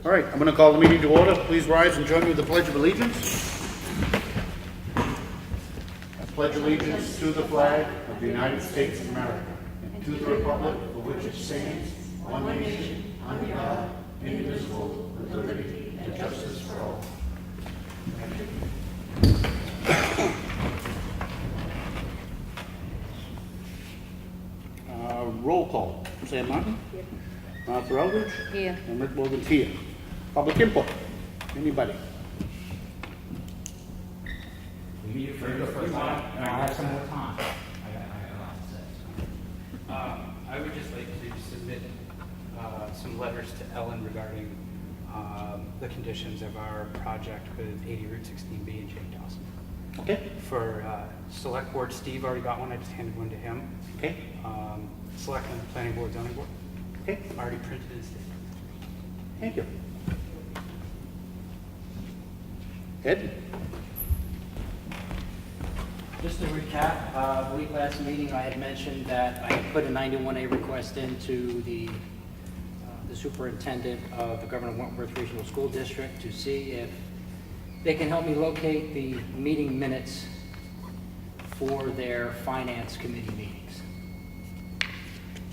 All right, I'm going to call the meeting to order. Please rise and join me with the Pledge of Allegiance. I pledge allegiance to the flag of the United States of America and to the republic for which it stands, one nation, under God, indivisible, with liberty and justice for all. Roll call. Sam Martin? Here. Martha Eldridge? Here. And Rick Morgan's here. Public input. Anybody? We need it for the first time, and I'll have some more time. I got a lot to say. I would just like to submit some letters to Ellen regarding the conditions of our project with 80 Route 16B and Jake Dawson. Okay. For Select Board, Steve already got one. I just handed one to him. Okay. Selectmen, Planning Board, Zoning Board. Okay. Already printed and stamped. Thank you. Ed? Just to recap, I believe last meeting I had mentioned that I had put a 91A request into the superintendent of the Government Wentworth Regional School District to see if they can help me locate the meeting minutes for their finance committee meetings.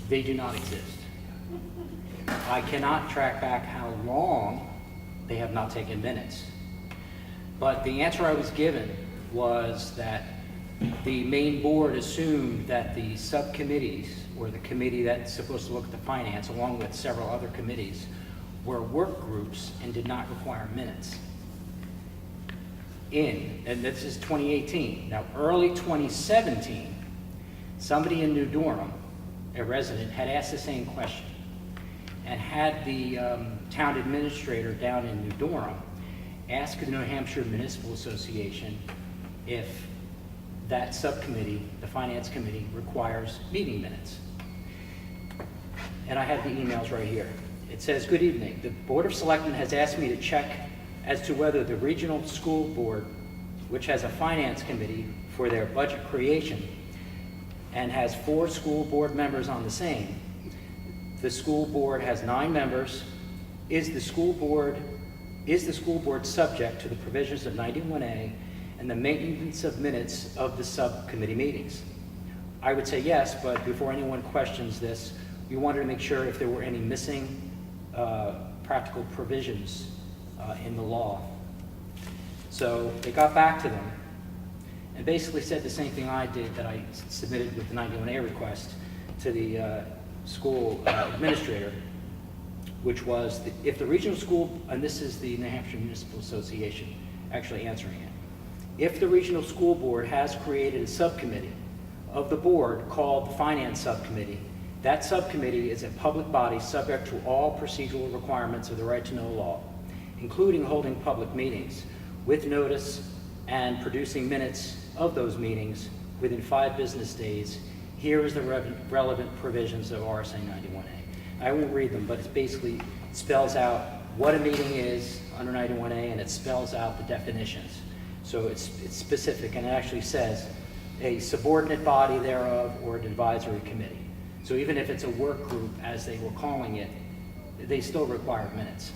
They do not exist. I cannot track back how long they have not taken minutes. But the answer I was given was that the main board assumed that the subcommittees, or the committee that's supposed to look at the finance, along with several other committees, were work groups and did not require minutes. And this is 2018. Now, early 2017, somebody in New Durham, a resident, had asked the same question and had the town administrator down in New Durham ask the New Hampshire Municipal Association if that subcommittee, the finance committee, requires meeting minutes. And I have the emails right here. It says, "Good evening. The Board of Selectmen has asked me to check as to whether the regional school board, which has a finance committee for their budget creation and has 4 school board members on the same, the school board has 9 members. Is the school board subject to the provisions of 91A and the maintenance of minutes of the subcommittee meetings?" I would say yes, but before anyone questions this, we wanted to make sure if there were any missing practical provisions in the law. So they got back to them and basically said the same thing I did that I submitted with the 91A request to the school administrator, which was that if the regional school, and this is the New Hampshire Municipal Association actually answering it, if the regional school board has created a subcommittee of the board called the Finance Subcommittee, that subcommittee is a public body subject to all procedural requirements of the right to know law, including holding public meetings with notice and producing minutes of those meetings within 5 business days. Here is the relevant provisions of RSA 91A. I won't read them, but it basically spells out what a meeting is under 91A, and it spells out the definitions. So it's specific, and it actually says a subordinate body thereof or an advisory committee. So even if it's a work group, as they were calling it, they still require minutes.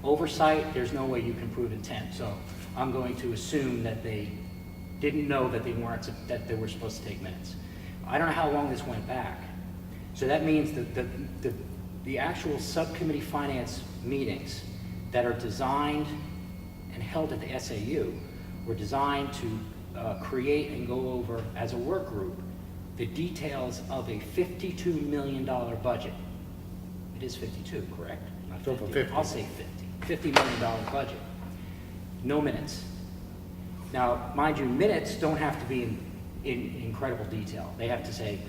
Oversight, there's no way you can prove intent, so I'm going to assume that they didn't know that that they were supposed to take minutes. I don't know how long this went back. So that means that the actual subcommittee finance meetings that are designed and held at the SAU were designed to create and go over as a work group the details of a $52 million budget. It is 52, correct? Not It's over 50. 50. I'll say 50. $50 million budget. No minutes. Now, mind you, minutes don't have to be in incredible detail. They have to say,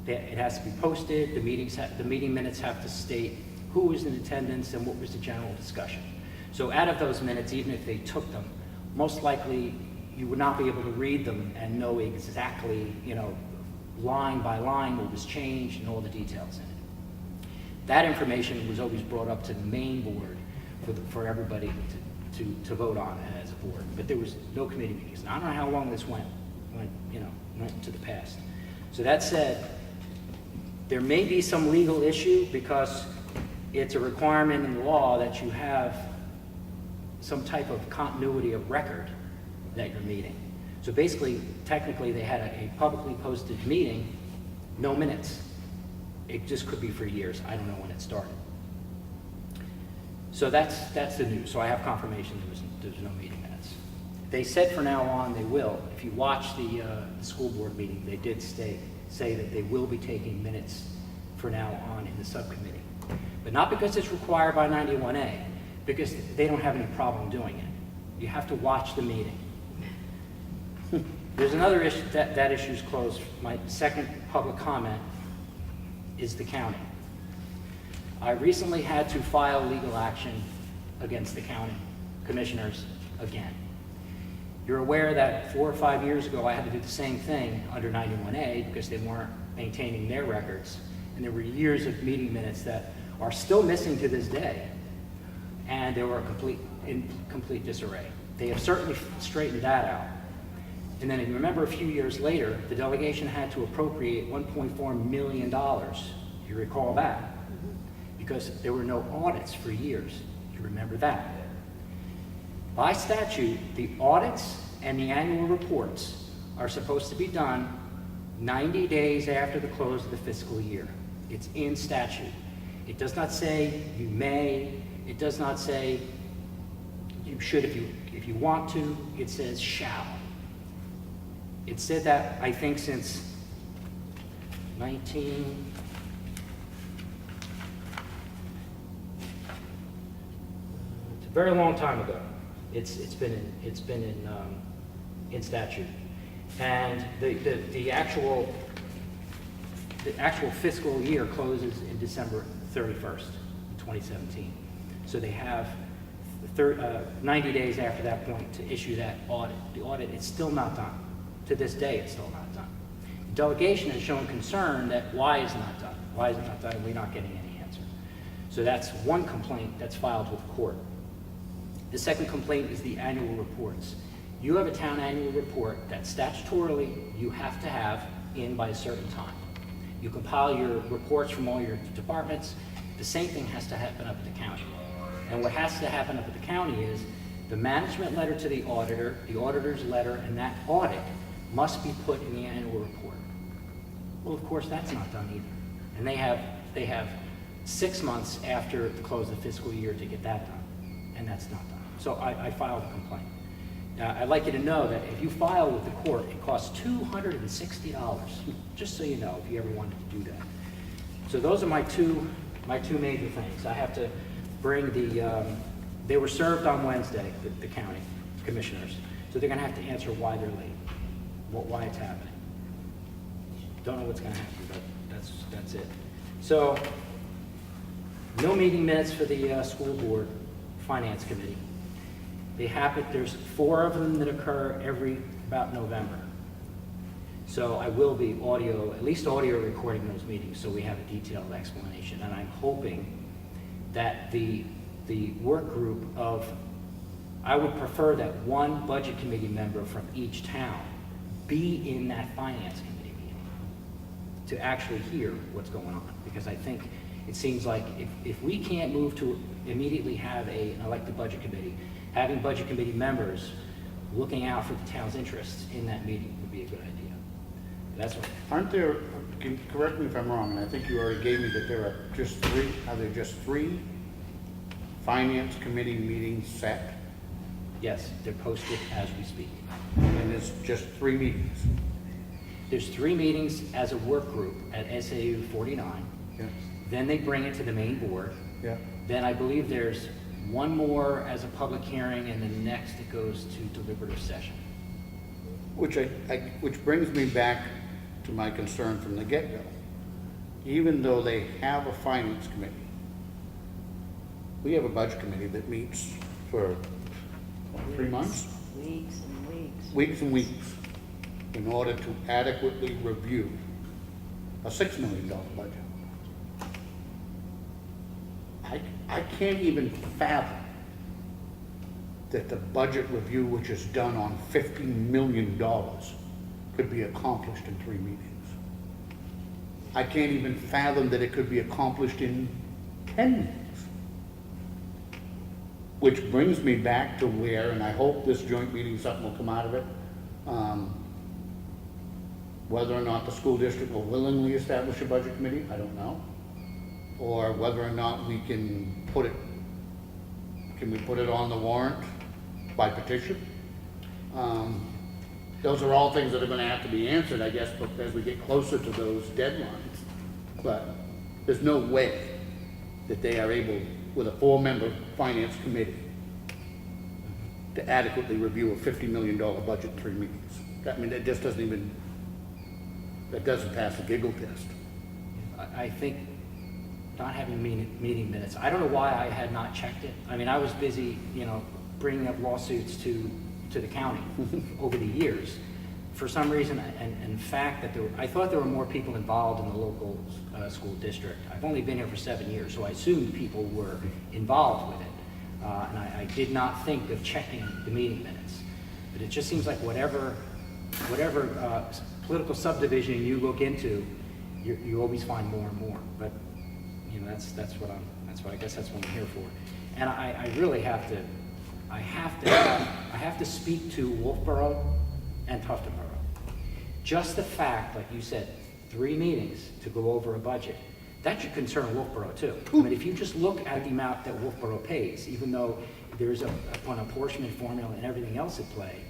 it has to be posted, the meeting minutes have to state who was in attendance and what was the general discussion. So out of those minutes, even if they took them, most likely you would not be able to read them and know exactly, line by line what was changed and all the details in it. That information was always brought up to the main board for everybody to vote on as a board, but there was no committee meetings. Now, I don't know how long this went to the past. So that said, there may be some legal issue because it's a requirement in the law that you have some type of continuity of record that you're meeting. So basically, technically, they had a publicly posted meeting, no minutes. It just could be for years. I don't know when it started. So that's the news. So I have confirmation there's no meeting minutes. They said from now on they will. If you watch the school board meeting, they did say that they will be taking minutes for now on in the subcommittee. But not because it's required by 91A, because they don't have any problem doing it. You have to watch the meeting. There's another issue, that issue's closed. My second public comment is the county. I recently had to file legal action against the county commissioners again. You're aware that 4 or 5 years ago I had to do the same thing under 91A because they weren't maintaining their records. And there were years of meeting minutes that are still missing to this day. And they were in complete disarray. They have certainly straightened that out. And then if you remember a few years later, the delegation had to appropriate $1.4 million. You recall that? Because there were no audits for years. You remember that? By statute, the audits and the annual reports are supposed to be done 90 days after the close of the fiscal year. It's in statute. It does not say you may. It does not say you should if you want to. It says shall. It said that, I think, since it's a very long time ago. It's been in statute, and the actual fiscal year closes in December 31st, 2017. So they have 90 days after that point to issue that audit. The audit is still not done. To this day, it's still not done. The delegation has shown concern that why is it not done? Why is it not done? And we're not getting any answer. So that's one complaint that's filed with the court. The second complaint is the annual reports. You have a town annual report that statutorily you have to have in by a certain time. You compile your reports from all your departments. The same thing has to happen up at the county. And what has to happen up at the county is the management letter to the auditor, the auditor's letter, and that audit must be put in the annual report. Well, of course, that's not done either. And they have 6 months after the close of the fiscal year to get that done, and that's not done. So I filed a complaint. Now, I'd like you to know that if you file with the court, it costs $260, just so you know, if you ever wanted to do that. So those are my two major things. I have to bring they were served on Wednesday, the county commissioners, so they're gonna have to answer why they're late, why it's happening. Don't know what's gonna happen, but that's it. So, no meeting minutes for the school board finance committee. They happen, there's 4 of them that occur every about November. So I will be at least audio recording those meetings so we have a detailed explanation. And I'm hoping that the work group I would prefer that one budget committee member from each town be in that finance committee meeting to actually hear what's going on. Because I think it seems like if we can't move to immediately have an elected budget committee, having budget committee members looking out for the town's interests in that meeting would be a good idea. That's what. Aren't there, correct me if I'm wrong, and I think you already gave me that there are just 3, are there just 3 finance committee meetings set? Yes, they're posted as we speak. And there's just 3 meetings? There's 3 meetings as a work group at SAU 49. Yeah. Then they bring it to the main board. Yeah. Then I believe there's 1 more as a public hearing, and then next it goes to deliberative session. Which brings me back to my concern from the get-go. Even though they have a finance committee, we have a budget committee that meets for 3 months? Weeks and weeks. Weeks and weeks, in order to adequately review a $6 million budget. I can't even fathom that the budget review, which is done on $50 million, could be accomplished in 3 meetings. I can't even fathom that it could be accomplished in 10 meetings. which brings me back to where, and I hope this joint meeting, something will come out of it, whether or not the school district will willingly establish a budget committee, I don't know. Or whether or not we can put it on the warrant by petition? Those are all things that are gonna have to be answered, I guess, but as we get closer to those deadlines. But there's no way that they are able, with a 4-member finance committee, to adequately review a $50 million budget in 3 meetings. I mean, that just that doesn't pass the giggle test. I think not having meeting minutes, I don't know why I had not checked it. I mean, I was busy, bringing up lawsuits to the county over the years. For some reason, and in fact, that I thought there were more people involved in the local school district. I've only been here for 7 years, so I assumed people were involved with it. And I did not think of checking the meeting minutes. But it just seems like whatever political subdivision you look into, you always find more and more. But that's what I guess that's what I'm here for. And I really have to speak to Wolfboro and Tuftonboro. Just the fact, like you said, 3 meetings to go over a budget, that should concern Wolfboro too. I mean, if you just look at the amount that Wolfboro pays, even though there's an apportionment formula and everything else at play,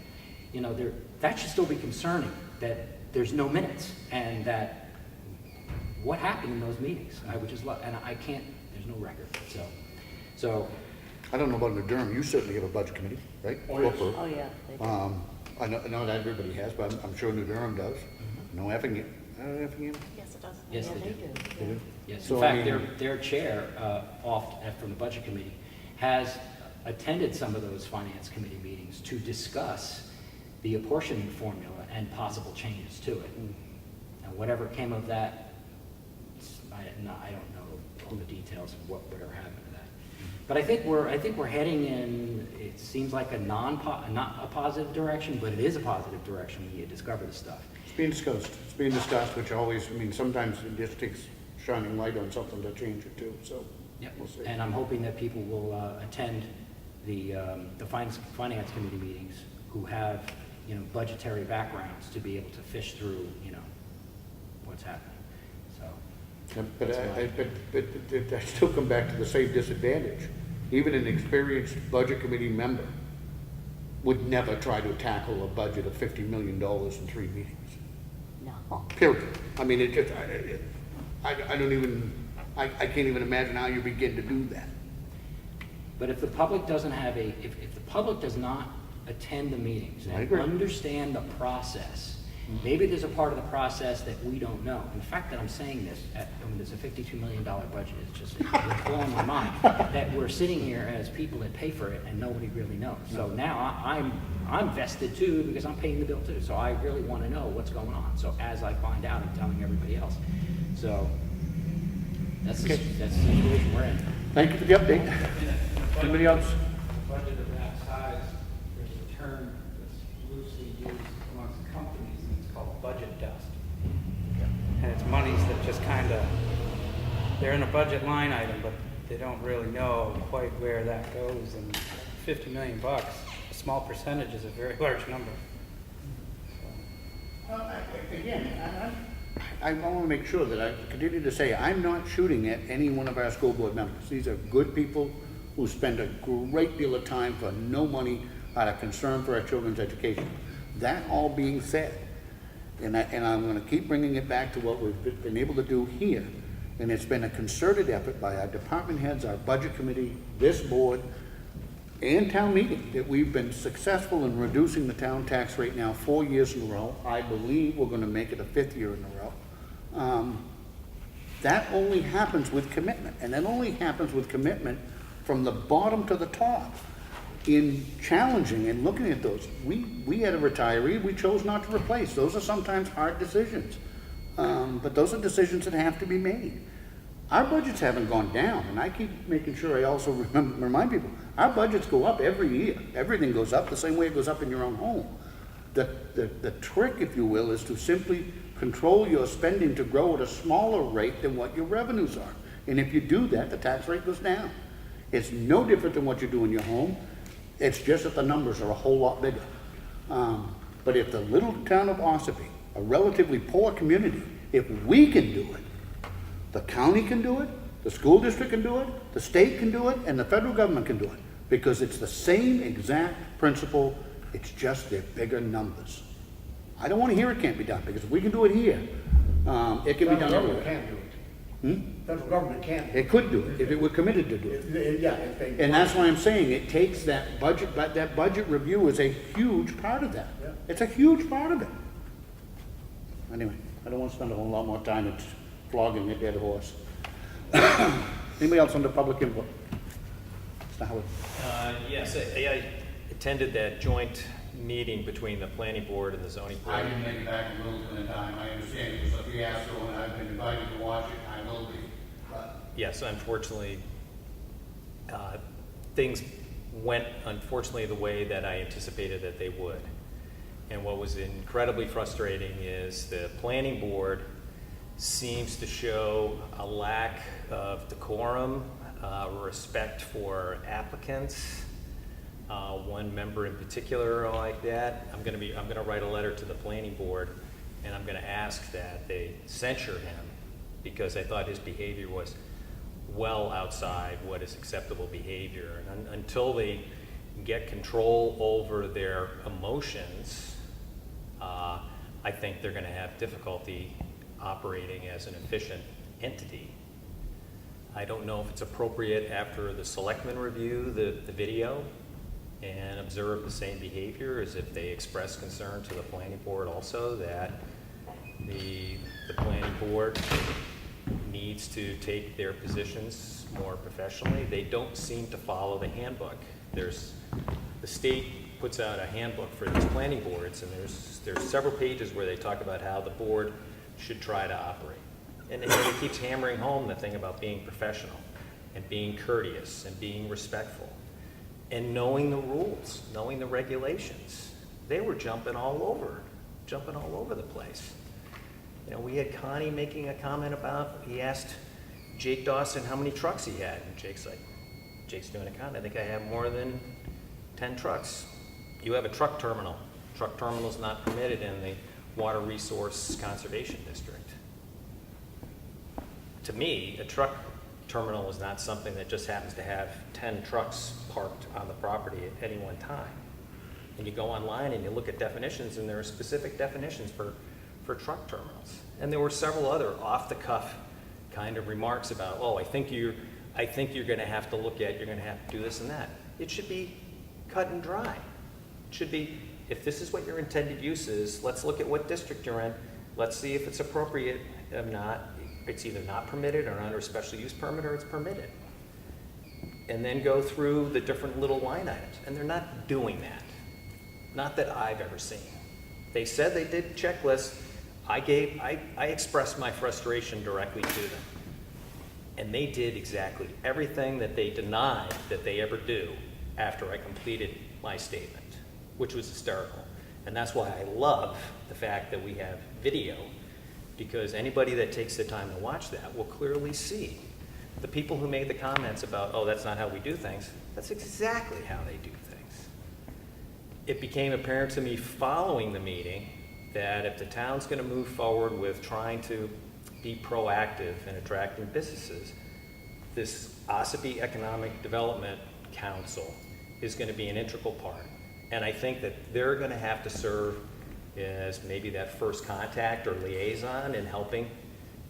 that should still be concerning, that there's no minutes, and that what happened in those meetings. I would just love, and I can't, there's no record, so. I don't know about New Durham, you certainly have a budget committee, right? Wolfboro. Oh, yeah. They do. I know that everybody has, but I'm sure New Durham does. No Effingham. Effingham? Yes, it does. Yes, Yeah, they do. They do? Yes, So, in I fact, mean- their chair, from the budget committee, has attended some of those finance committee meetings to discuss the apportioning formula and possible changes to it. Now, whatever came of that, I don't know all the details of what would ever happen to that. But I think we're heading in, it seems like not a positive direction, but it is a positive direction when you discover the stuff. It's being discussed, which always, sometimes it just takes shining light on something to change it too, so. Yep. We'll see. And I'm hoping that people will attend the finance committee meetings who have, budgetary backgrounds to be able to fish through, what's happening. So. Yeah, but I still come back to the same disadvantage. Even an experienced budget committee member would never try to tackle a budget of $50 million in 3 meetings. No. Period. I mean, it just, I can't even imagine how you begin to do that. But if the public doesn't have if the public does not attend the meetings I and agree. understand the process, maybe there's a part of the process that we don't know. And the fact that I'm saying this, there's a $52 million budget, it's just it's blowing my mind that we're sitting here as people that pay for it and nobody really knows. So now I'm vested too because I'm paying the bill too. So I really want to know what's going on. So as I find out, I'm telling everybody else. So that's the situation we're in. Thank you for the update. Anybody else? A budget of that size, there's a term that's loosely used amongst companies, and it's called budget dust. And it's monies that just they're in a budget line item, but they don't really know quite where that goes. And $50 million, a small percentage is a very large number. Again, I want to make sure that I continue to say I'm not shooting at any one of our school board members. These are good people who spend a great deal of time for no money out of concern for our children's education. That all being said, and I'm going to keep bringing it back to what we've been able to do here, and it's been a concerted effort by our department heads, our budget committee, this board, and town meeting, that we've been successful in reducing the town tax rate now 4 years in a row. I believe we're going to make it a 5th year in a row. That only happens with commitment, and that only happens with commitment from the bottom to the top. In challenging and looking at those, we had a retiree we chose not to replace. Those are sometimes hard decisions, but those are decisions that have to be made. Our budgets haven't gone down, and I keep making sure I also remind people, our budgets go up every year. Everything goes up the same way it goes up in your own home. The trick, if you will, is to simply control your spending to grow at a smaller rate than what your revenues are. And if you do that, the tax rate goes down. It's no different than what you do in your home. It's just that the numbers are a whole lot bigger. But if the little town of Ossipee, a relatively poor community, if we can do it, the county can do it, the school district can do it, the state can do it, and the federal government can do it. Because it's the same exact principle, it's just they're bigger numbers. I don't want to hear it can't be done, because if we can do it here, it can be done Federal government everywhere. can't do it. Federal government can't. It could do it, if it were committed to do it. Yeah, if they. And that's why I'm saying it takes that budget, but that budget review is a huge part of that. Yeah. It's a huge part of it. Anyway, I don't want to spend a whole lot more time at flogging a dead horse. Anybody else on the public input? Mr. Howard? Yes, I attended that joint meeting between the planning board and the zoning board. I didn't make it back in Littleton in time. I understand it was a fiasco, and I've been invited to watch it. I will be. But Yes, unfortunately, things went unfortunately the way that I anticipated that they would. And what was incredibly frustrating is the planning board seems to show a lack of decorum, respect for applicants. One member in particular like that. I'm gonna write a letter to the planning board, and I'm gonna ask that they censure him, because I thought his behavior was well outside what is acceptable behavior. And until they get control over their emotions, I think they're gonna have difficulty operating as an efficient entity. I don't know if it's appropriate after the selectmen review the video and observe the same behavior as if they express concern to the planning board also, that the planning board needs to take their positions more professionally. They don't seem to follow the handbook. The state puts out a handbook for these planning boards, and there's several pages where they talk about how the board should try to operate. And it keeps hammering home the thing about being professional and being courteous and being respectful and knowing the rules, knowing the regulations. They were jumping all over the place. You know, we had Connie making a comment about, he asked Jake Dawson how many trucks he had, and Jake's doing a comment, I think I have more than 10 trucks. You have a truck terminal. Truck terminal's not permitted in the Water Resource Conservation District. To me, a truck terminal is not something that just happens to have 10 trucks parked on the property at any one time. And you go online and you look at definitions, and there are specific definitions for truck terminals. And there were several other off-the-cuff kind of remarks about, oh, I think you're going to have to look at, you're going to have to do this and that. It should be cut and dry. It should be, if this is what your intended use is, let's look at what district you're in. Let's see if it's appropriate. If not, it's either not permitted or under a special use permit, or it's permitted. And then go through the different little line items. And they're not doing that. Not that I've ever seen. They said they did checklists. I expressed my frustration directly to them. And they did exactly everything that they denied that they ever do after I completed my statement, which was hysterical. And that's why I love the fact that we have video, because anybody that takes the time to watch that will clearly see the people who made the comments about, oh, that's not how we do things. That's exactly how they do things. It became apparent to me following the meeting that if the town's going to move forward with trying to be proactive in attracting businesses, this Ossipee Economic Development Council is going to be an integral part. And I think that they're going to have to serve as maybe that first contact or liaison in helping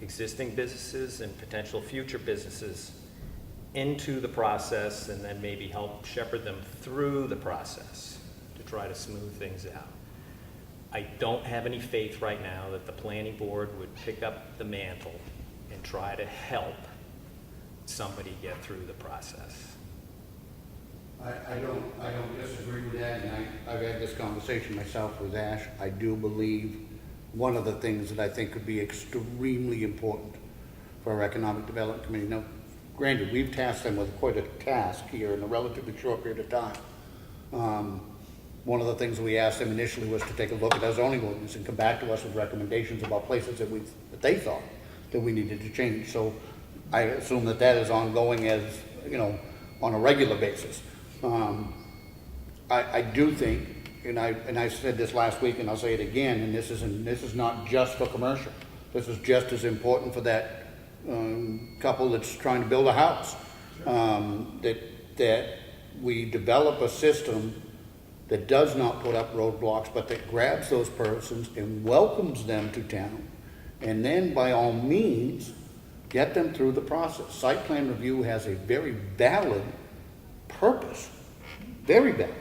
existing businesses and potential future businesses into the process, and then maybe help shepherd them through the process to try to smooth things out. I don't have any faith right now that the planning board would pick up the mantle and try to help somebody get through the process. I don't disagree with that, and I've had this conversation myself with Ash. I do believe one of the things that I think could be extremely important for our Economic Development Committee. Now, granted, we've tasked them with quite a task here in a relatively short period of time. One of the things we asked them initially was to take a look at our zoning ordinance and come back to us with recommendations about places that they thought that we needed to change. So I assume that is ongoing as, you know, on a regular basis. I do think, and I said this last week and I'll say it again, and this is not just for commercial. This is just as important for that couple that's trying to build a house. That we develop a system that does not put up roadblocks, but that grabs those persons and welcomes them to town. And then by all means, get them through the process. Site plan review has a very valid purpose, very valid.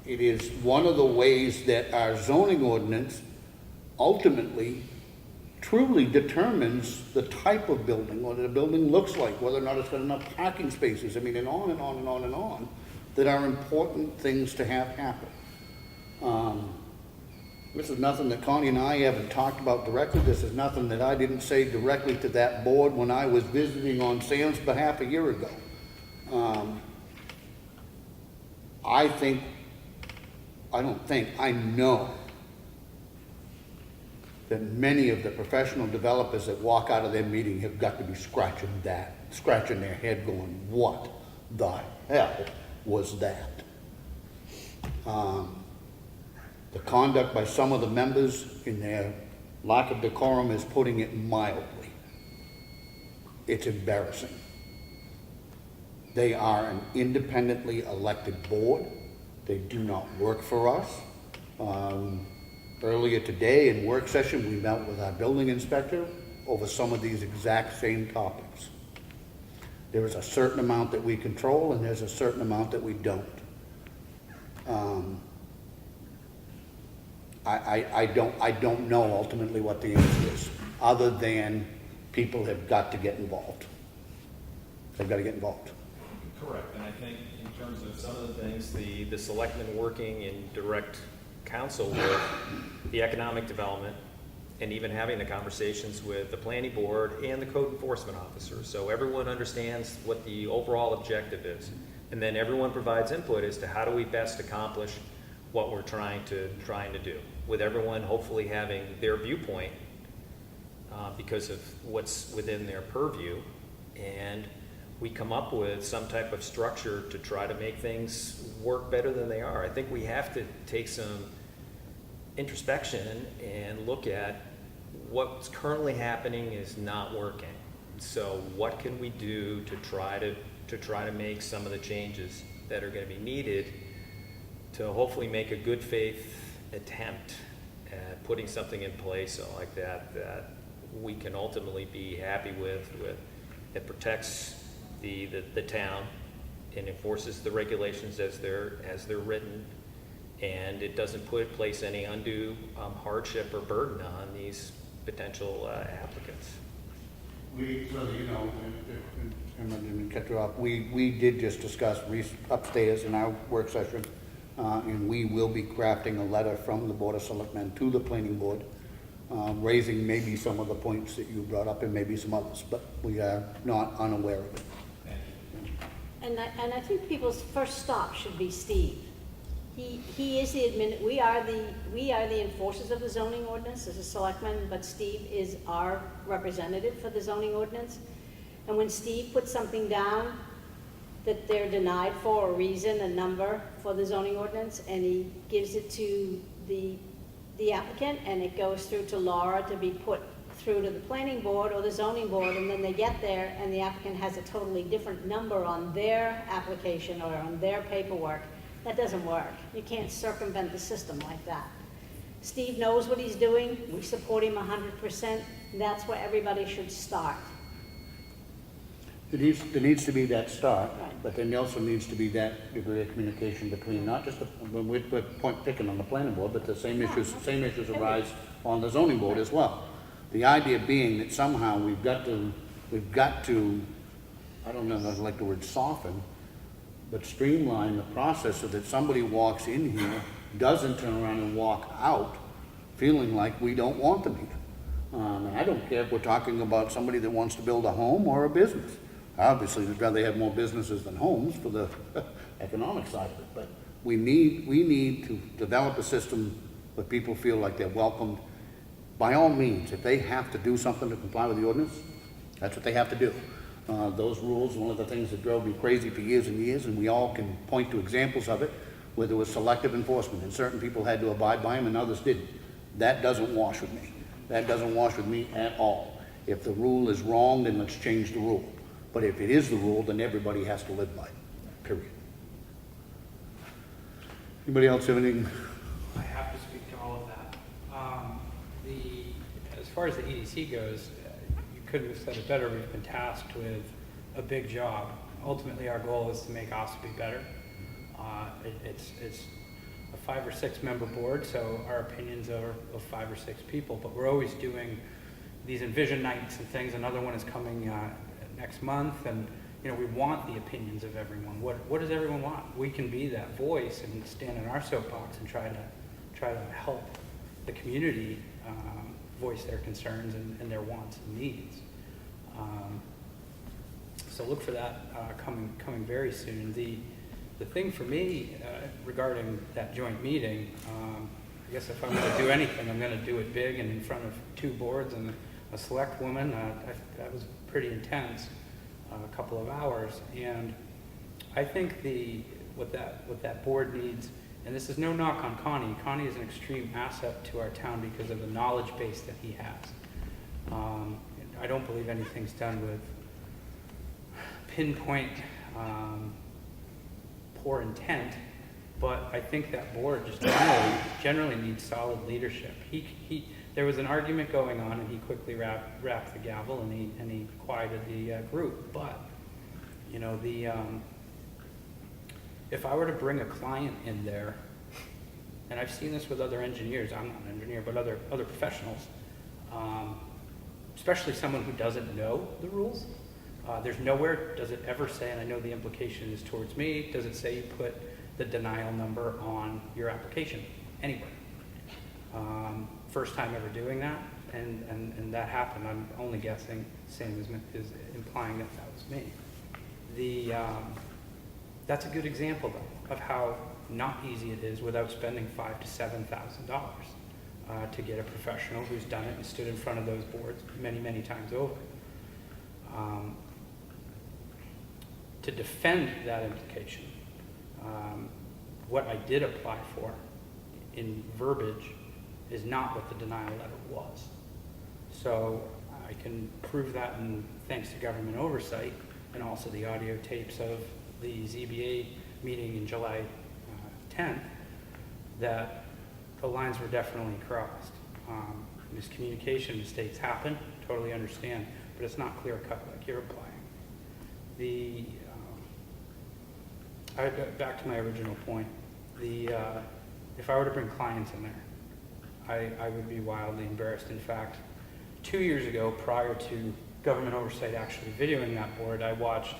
It is one of the ways that our zoning ordinance ultimately truly determines the type of building, what the building looks like, whether or not it's got enough parking spaces, I mean, and on and on and on and on, that are important things to have happen. This is nothing that Connie and I haven't talked about directly. This is nothing that I didn't say directly to that board when I was visiting on Sam's behalf a year ago. I know that many of the professional developers that walk out of their meeting have got to be scratching their head going, what the hell was that? The conduct by some of the members in their lack of decorum is putting it mildly. It's embarrassing. They are an independently elected board. They do not work for us. Earlier today in work session, we met with our building inspector over some of these exact same topics. There is a certain amount that we control and there's a certain amount that we don't. I don't know ultimately what the answer is, other than people have got to get involved. They've got to get involved. Correct, and I think in terms of some of the things, the selectmen working in direct counsel with the economic development and even having the conversations with the planning board and the code enforcement officer. So everyone understands what the overall objective is. And then everyone provides input as to how do we best accomplish what we're trying to do, with everyone hopefully having their viewpoint because of what's within their purview. And we come up with some type of structure to try to make things work better than they are. I think we have to take some introspection and look at what's currently happening is not working. So what can we do to try to make some of the changes that are going to be needed to hopefully make a good faith attempt at putting something in place like that we can ultimately be happy with that protects the town and enforces the regulations as they're written, and it doesn't place any undue hardship or burden on these potential applicants. And I didn't cut you off. We did just discuss upstairs in our work session, and we will be crafting a letter from the Board of Selectmen to the Planning Board, raising maybe some of the points that you brought up and maybe some others, but we are not unaware of it. And I think people's first stop should be Steve. He is we are the enforcers of the zoning ordinance as a selectman, but Steve is our representative for the zoning ordinance. And when Steve puts something down that they're denied for a reason, a number for the zoning ordinance, and he gives it to the applicant, and it goes through to Laura to be put through to the planning board or the zoning board, and then they get there and the applicant has a totally different number on their application or on their paperwork, that doesn't work. You can't circumvent the system like that. Steve knows what he's doing. We support him 100%. That's where everybody should start. There needs to be that start, Right. but then there also needs to be that degree of communication between not just we're point picking on the planning board, but the same issues arise on the zoning board as well. The idea being that somehow we've got to, I don't know if I like the word soften, but streamline the process so that somebody walks in here, doesn't turn around and walk out feeling like we don't want them here. And I don't care if we're talking about somebody that wants to build a home or a business. Obviously, we'd rather have more businesses than homes for the economic side of it, but we need to develop a system where people feel like they're welcomed. By all means, if they have to do something to comply with the ordinance, that's what they have to do. Those rules, one of the things that drove me crazy for years and years, and we all can point to examples of it, where there was selective enforcement, and certain people had to abide by them and others didn't. That doesn't wash with me. That doesn't wash with me at all. If the rule is wrong, then let's change the rule. But if it is the rule, then everybody has to live by it, period. Anybody else have anything? I have to speak to all of that. As far as the EDC goes, you couldn't have said it better. We've been tasked with a big job. Ultimately, our goal is to make Ossipee better. It's a 5 or 6 member board, so our opinions are of 5 or 6 people, but we're always doing these Envision nights and things. Another one is coming next month, and we want the opinions of everyone. What does everyone want? We can be that voice and stand in our soapbox and try to help the community voice their concerns and their wants and needs. So look for that coming very soon. The thing for me regarding that joint meeting, I guess if I'm going to do anything, I'm going to do it big and in front of 2 boards and a select woman. That was pretty intense, a couple of hours, and I think what that board needs, and this is no knock on Connie. Connie is an extreme asset to our town because of the knowledge base that he has. I don't believe anything's done with pinpoint poor intent, but I think that board just generally needs solid leadership. There was an argument going on, and he quickly wrapped the gavel and he quieted the group. But if I were to bring a client in there, and I've seen this with other engineers, I'm not an engineer, but other professionals, especially someone who doesn't know the rules. There's nowhere does it ever say, and I know the implication is towards me, does it say you put the denial number on your application anywhere? First time ever doing that, and that happened. I'm only guessing, same as implying that was me. That's a good example, though, of how not easy it is without spending $5,000 to $7,000 to get a professional who's done it and stood in front of those boards many times over. To defend that implication, what I did apply for in verbiage is not what the denial letter was. So I can prove that, and thanks to government oversight and also the audio tapes of the ZBA meeting in July 10th, that the lines were definitely crossed. Miscommunication, mistakes happen, totally understand, but it's not clear cut like you're applying. Back to my original point, if I were to bring clients in there, I would be wildly embarrassed. In fact, 2 years ago, prior to government oversight actually videoing that board, I watched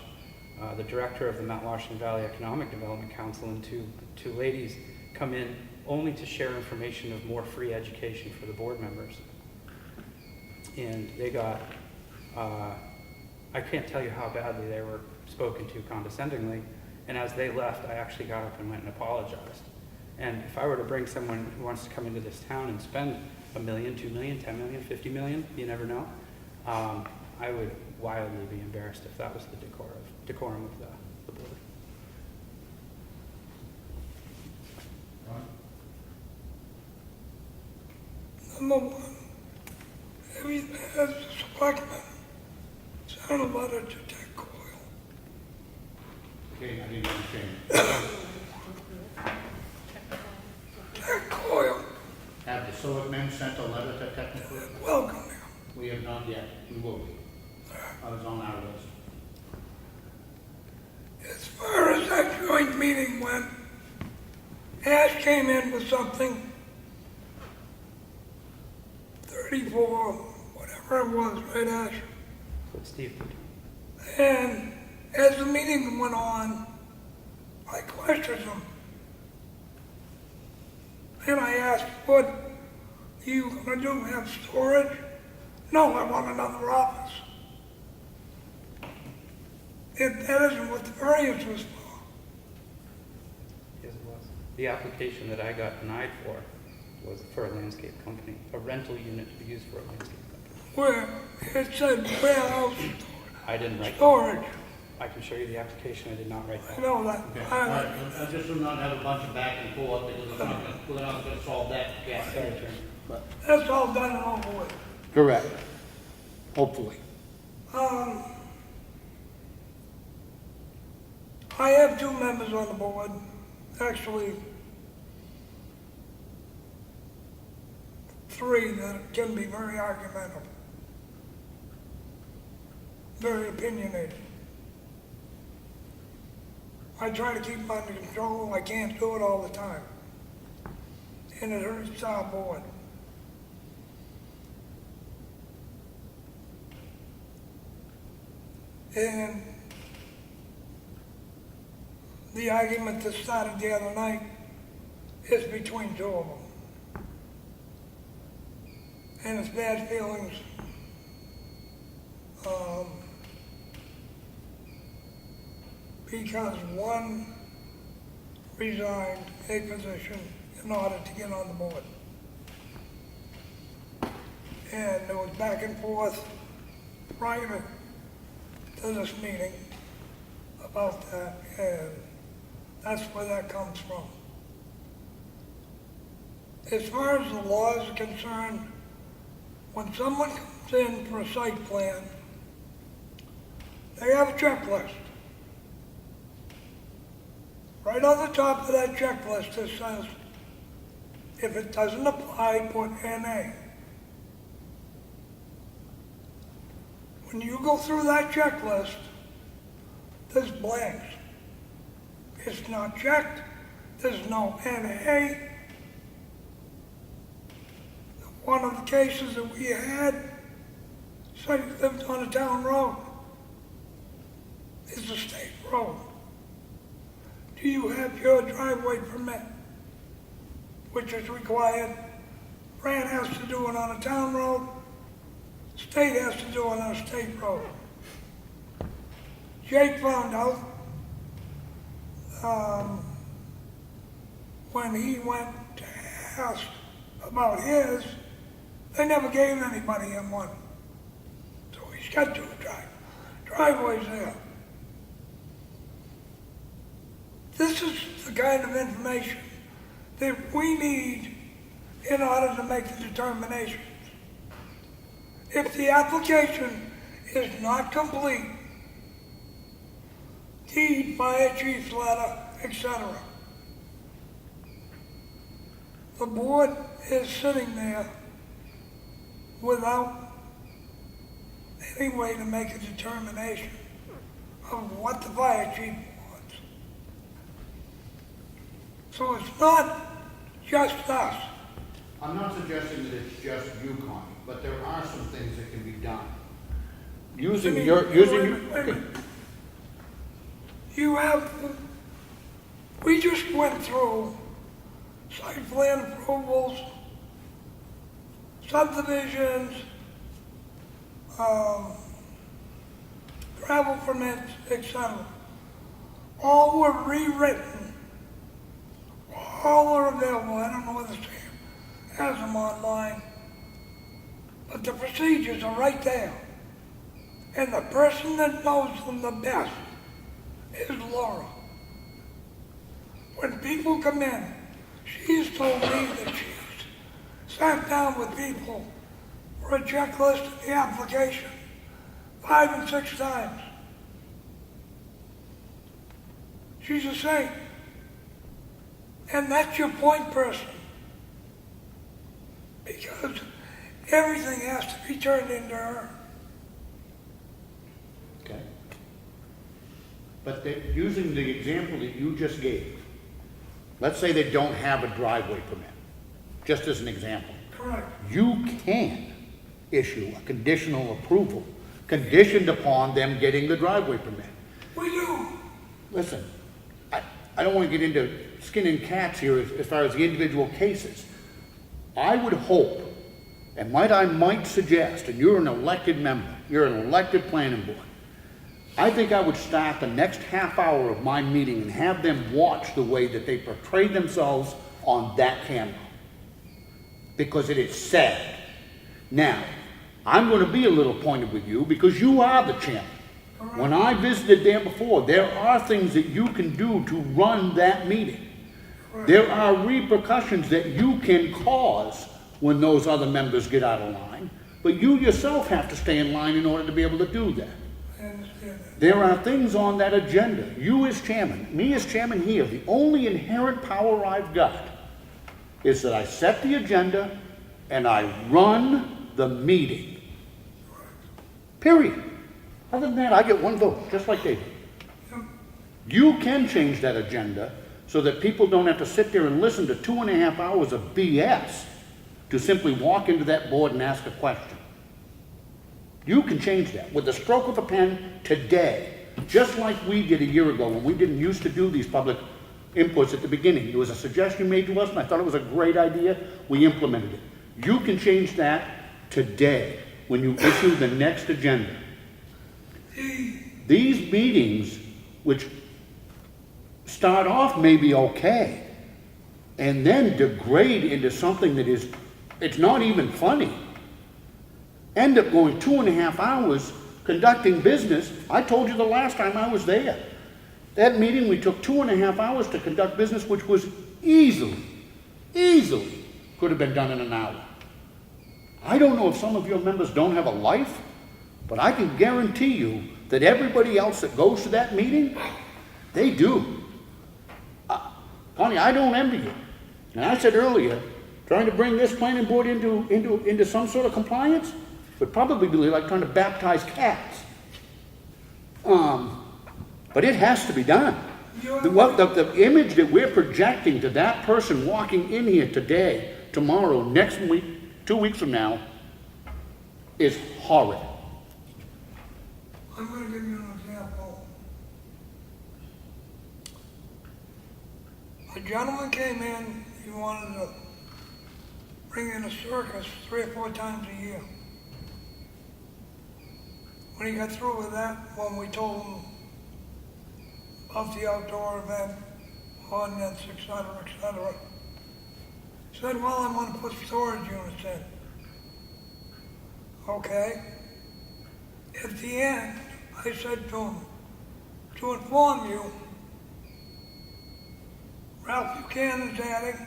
the director of the Mount Washington Valley Economic Development Council and two ladies come in only to share information of more free education for the board members. And they got, I can't tell you how badly they were spoken to condescendingly. And as they left, I actually got up and went and apologized. And if I were to bring someone who wants to come into this town and spend $1 million, $2 million, $10 million, $50 million, you never know, I would wildly be embarrassed if that was the decorum of the board. Number one, every as a selectman, sent a letter to Ted Coyle. Okay, I didn't understand. Ted Coyle, Have the selectmen sent a letter to technical? welcome him. We have not yet. We will be. I was on our list. As far as that joint meeting went, Ash came in with something, 34, whatever it was, right, Ash? That's what Steve did. And as the meeting went on, I questioned him. And I asked, what are you gonna do, have storage? No, I want another office. That isn't what the variance was for. Yes, it was. The application that I got denied for was for a landscape company, a rental unit to be used for a landscape company. Where it said warehouse storage. I didn't write that. storage. I can show you the application, I did not write I that. know that. Okay, all right, I just do not have a bunch of back and forth, because we're not gonna solve that gap. Sorry, Chairman. But- That's all done and over with. Correct, hopefully. I have two members on the board, actually, three that can be very argumentative, very opinionated. I try to keep them under control, I can't do it all the time. And it hurts our board. And the argument that started the other night is between two of them. And it's bad feelings. Because one resigned a position in order to get on the board. And there was back and forth prior to this meeting about that, and that's where that comes from. As far as the laws are concerned, when someone comes in for a site plan, they have a checklist. Right on the top of that checklist, it says, if it doesn't apply, put NA. When you go through that checklist, there's blanks. It's not checked, there's no NA. One of the cases that we had, somebody lived on a town road. It's a state road. Do you have your driveway permit, which is required? Fran has to do it on a town road. State has to do it on a state road. Jake found out when he went to ask about his, they never gave anybody him one. So he's got two driveways there. This is the kind of information that we need in order to make the determinations. If the application is not complete, deed, fire chief's letter, etc., the board is sitting there without any way to make a determination of what the fire chief wants. So it's not just us. I'm not suggesting that it's just you, Connie, but there are some things that can be done. Using Wait your, a okay. minute. You have, we just went through site plan approvals, subdivisions, travel permits, etc. All were rewritten. All are available. I don't know whether Sam has them online, but the procedures are right there. And the person that knows them the best is Laura. When people come in, she's told me that she's sat down with people for a checklist of the application 5 and 6 times. She's a saint. And that's your point person. Because everything has to be turned into her. Okay. But using the example that you just gave, let's say they don't have a driveway permit, just as an example. Correct. You can issue a conditional approval conditioned upon them getting the driveway permit. We do. Listen, I don't want to get into skinning cats here as far as the individual cases. I would hope, and I might suggest, and you're an elected member, you're an elected planning board, I think I would start the next half hour of my meeting and have them watch the way that they portray themselves on that camera. Because it is sad. Now, I'm going to be a little pointed with you because you are the chairman. When I visited there before, there are things that you can do to run that meeting. There are repercussions that you can cause when those other members get out of line, but you yourself have to stay in line in order to be able to do that. I understand that. There are things on that agenda. You as chairman, me as chairman here, the only inherent power I've got is that I set the agenda and I run the meeting. Period. Other than that, I get one vote, just like David. You can change that agenda so that people don't have to sit there and listen to 2.5 hours of BS to simply walk into that board and ask a question. You can change that with the stroke of a pen today, just like we did a year ago when we didn't used to do these public inputs at the beginning. It was a suggestion made to us and I thought it was a great idea. We implemented it. You can change that today when you issue the next agenda. These meetings, which start off maybe okay, and then degrade into something that is, it's not even funny, end up going 2.5 hours conducting business. I told you the last time I was there. That meeting, we took 2.5 hours to conduct business, which was easily could have been done in an hour. I don't know if some of your members don't have a life, but I can guarantee you that everybody else that goes to that meeting, they do. Connie, I don't envy you. And I said earlier, trying to bring this planning board into some sort of compliance would probably be like trying to baptize cats. But it has to be done. The image that we're projecting to that person walking in here today, tomorrow, next week, 2 weeks from now, is horrid. I'm going to give you an example. A gentleman came in, he wanted to bring in a circus 3 or 4 times a year. When he got through with that, when we told him about the outdoor event, ordinance, etc., he said, well, I want to put storage units in. Okay. At the end, I said to him, to inform you, Ralph Buchanan's adding,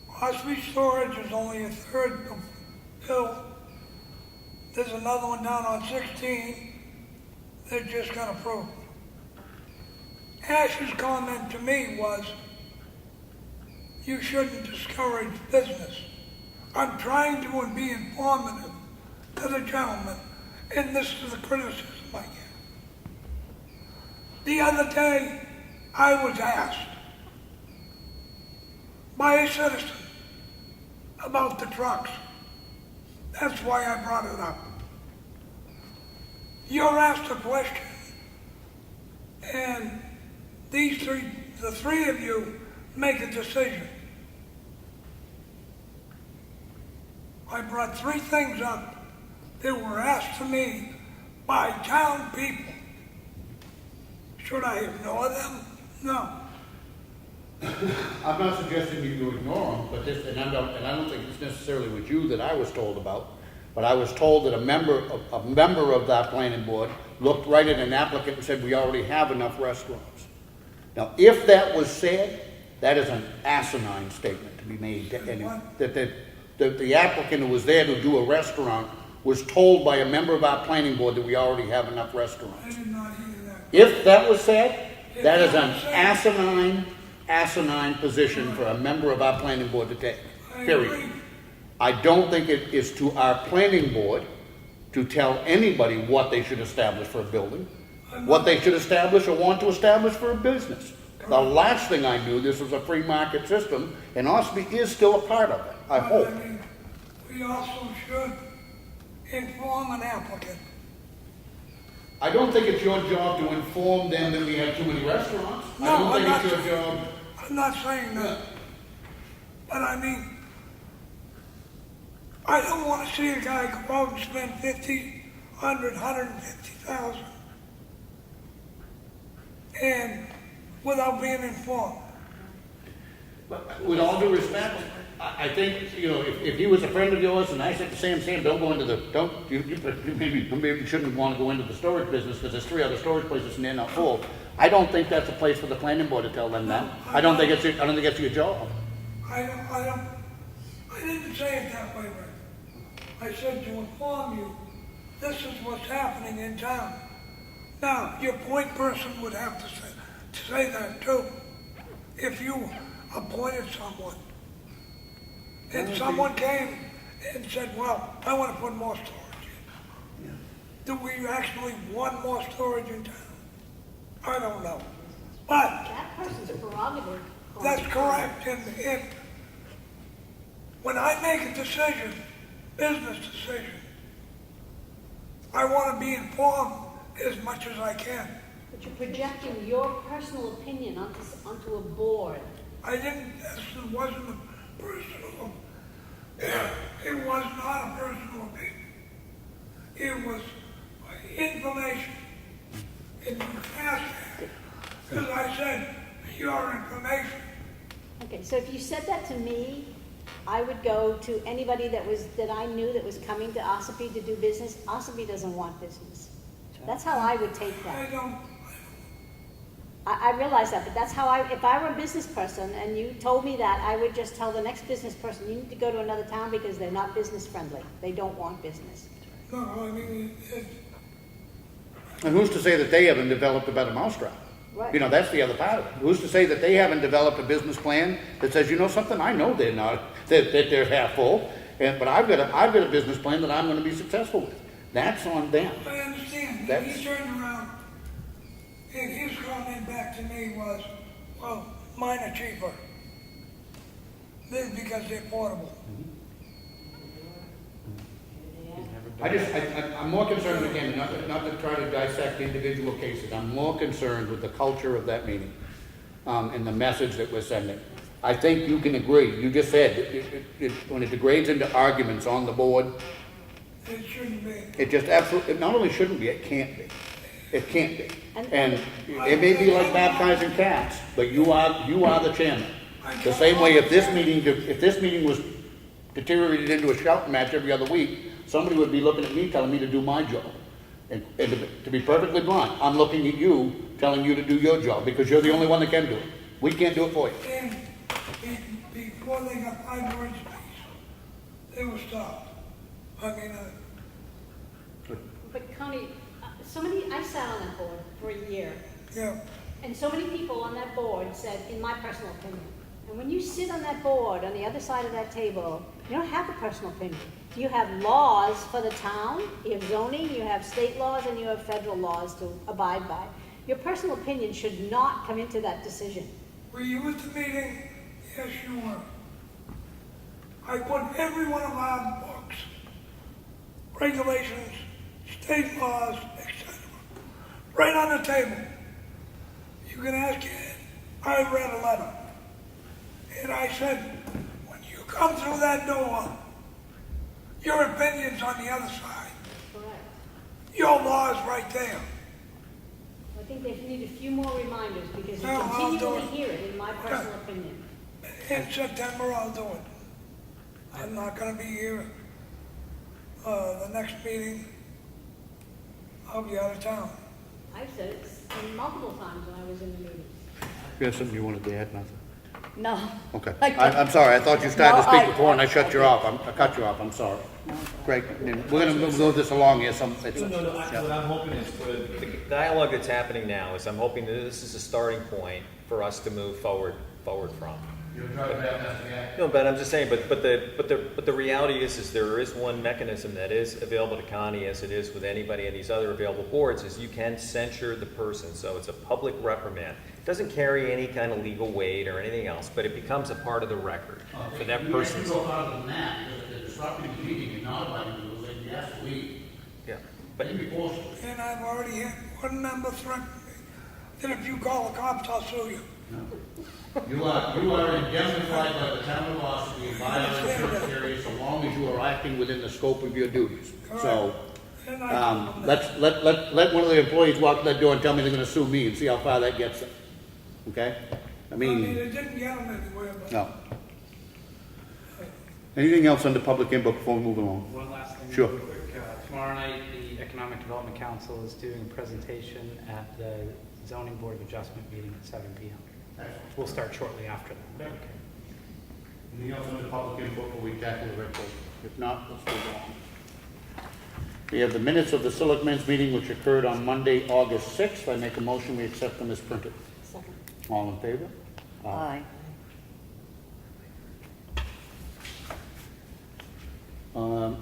Ossipee storage is only 1/3 of Hill. There's another one down on 16 that just got approved. Ash's comment to me was, you shouldn't discourage business. I'm trying to be informative to the gentleman, and this is the criticism I get. The other day, I was asked by a citizen about the trucks. That's why I brought it up. You're asked a question, and the three of you make a decision. I brought 3 things up that were asked to me by town people. Should I ignore them? No. I'm not suggesting you ignore them, but and I don't think it's necessarily with you that I was told about, but I was told that a member of that planning board looked right at an applicant and said, we already have enough restaurants. Now, if that was said, that is an asinine statement to be made to anyone. That the applicant who was there to do a restaurant was told by a member of our planning board that we already have enough I restaurants. did not hear that. If that was said, that is an asinine position for a member of our planning board to take, period. I don't think it is to our planning board to tell anybody what they should establish for a building, what they should establish or want to establish for a business. The last thing I knew, this was a free market system, and Ossipee is still a part of it, I hope. I mean, we also should inform an applicant. I don't think it's your job to inform them that we have too many restaurants. I No, don't I'm think it's your job. I'm not saying that. But I mean, I don't want to see a guy go out and spend 50, 100, 150,000 and without being informed. But with all due respect, I think, you know, if he was a friend of yours and I said to Sam, don't go into the, maybe shouldn't want to go into the storage business because there's 3 other storage places and they're not full. I don't think that's a place for the planning board to tell them that. I don't think it's your job. I didn't say it that way, Rick. I said to inform you, this is what's happening in town. Now, your point person would have to say that too. If you appointed someone, and someone came and said, well, I want to put more storage in. Do we actually want more storage in town? I don't know. But That person's prerogative. that's correct. And when I make a decision, business decision, I want to be informed as much as I can. But you're projecting your personal opinion onto a board. I didn't, this wasn't a personal, it was not a personal opinion. It was information. And you asked that, because I said, your information. Okay, so if you said that to me, I would go to anybody that I knew that was coming to Ossipee to do business. Ossipee doesn't want business. That's how I would take I that. don't, I realize that, but that's how if I were a business person and you told me that, I would just tell the next business person, you need to go to another town because they're not business friendly. They don't want business. no, I mean, And who's to say that they haven't developed a better mousetrap? Right. You know, that's the other part of it. Who's to say that they haven't developed a business plan that says, you know something, I know they're not, that they're half full, but I've got a business plan that I'm gonna be successful with. That's on them. I understand. That's- He turned around, and his comment back to me was, well, mine are cheaper. This is because they're portable. I'm more concerned, again, not to try to dissect individual cases, I'm more concerned with the culture of that meeting, and the message that we're sending. I think you can agree, you just said, when it degrades into arguments on the board, It shouldn't be. it just absolutely, it not only shouldn't be, it can't be. It can't be. And- And it may be like baptizing cats, but you are the chairman. The same way if this meeting was deteriorated into a shouting match every other week, somebody would be looking at me telling me to do my job. And to be perfectly blunt, I'm looking at you, telling you to do your job, because you're the only one that can do it. We can't do it for you. And before they got 5 words apiece, they were stopped. I mean, But Connie, I sat on that board for a year, yeah, and so many people on that board said, in my personal opinion. And when you sit on that board, on the other side of that table, you don't have a personal opinion. You have laws for the town, you have zoning, you have state laws, and you have federal laws to abide by. Your personal opinion should not come into that decision. were you at the meeting? Yes, you were. I put every one of our books, regulations, state laws, etc., right on the table. You can ask Ed. I read a letter. And I said, when you come through that door, your opinion's on the other side. Correct. Your law's right there. I think they need a few more reminders, because you No, I'll do continually it. hear it, in my personal opinion. In September, I'll do it. I'm not gonna be here. The next meeting, I'll be out of town. I've said it multiple times when I was in the meetings. You have something you wanted to add, Martha? No. Okay. I don't. I'm sorry, I thought you started to No, speak before and I cut you off. I cut you off, I'm sorry. Greg, we're gonna move this along here No, what I'm hoping is, the dialogue that's happening now is I'm hoping that this is a starting point for us to move forward from. You're trying to baptize the guy? No, but I'm just saying, but the reality is there is one mechanism that is available to Connie, as it is with anybody in these other available boards, is you can censure the person, so it's a public reprimand. It doesn't carry any kind of legal weight or anything else, but it becomes a part of the record for that person. You go farther than that, because if they're disrupting the meeting and not abiding the rules, then you have to leave. Yeah, but Then you force it. And I've already had one member threaten me that if you call the cops, I'll sue you. You are indemnified by the town of Ossipee by our insurance carrier so long as you are acting within the scope of your duties. So, And I, let one of the employees walk to that door and tell me they're gonna sue me and see how far that gets them. Okay? I I mean, mean, it didn't get them anywhere, but no. Anything else under public input before we move along? One last thing. Sure. real quick. Tomorrow night, the Economic Development Council is doing a presentation at the Zoning Board of Adjustment meeting at 7 p.m. We'll start shortly after that. Okay. Anything else under public input before we tackle the red folder? If not, let's move on. We have the minutes of the Selectmen's meeting which occurred on Monday, August 6th. I make a motion we accept them as printed. Second. All in favor? Aye.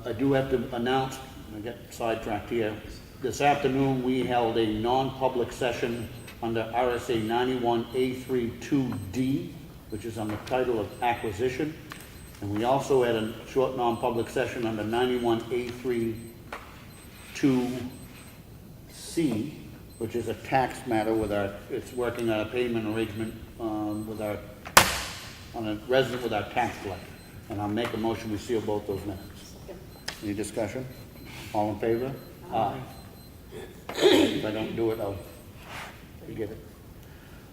I do have to announce, I get sidetracked here. This afternoon, we held a non-public session under RSA 91A32D, which is on the title of acquisition. And we also had a short non-public session under 91A32C, which is a tax matter with our, it's working on a payment arrangement with our, on a resident with our tax collector. And I'll make a motion, we seal both those minutes. Second. Any discussion? All in favor? Aye. If I don't do it, I'll forget it.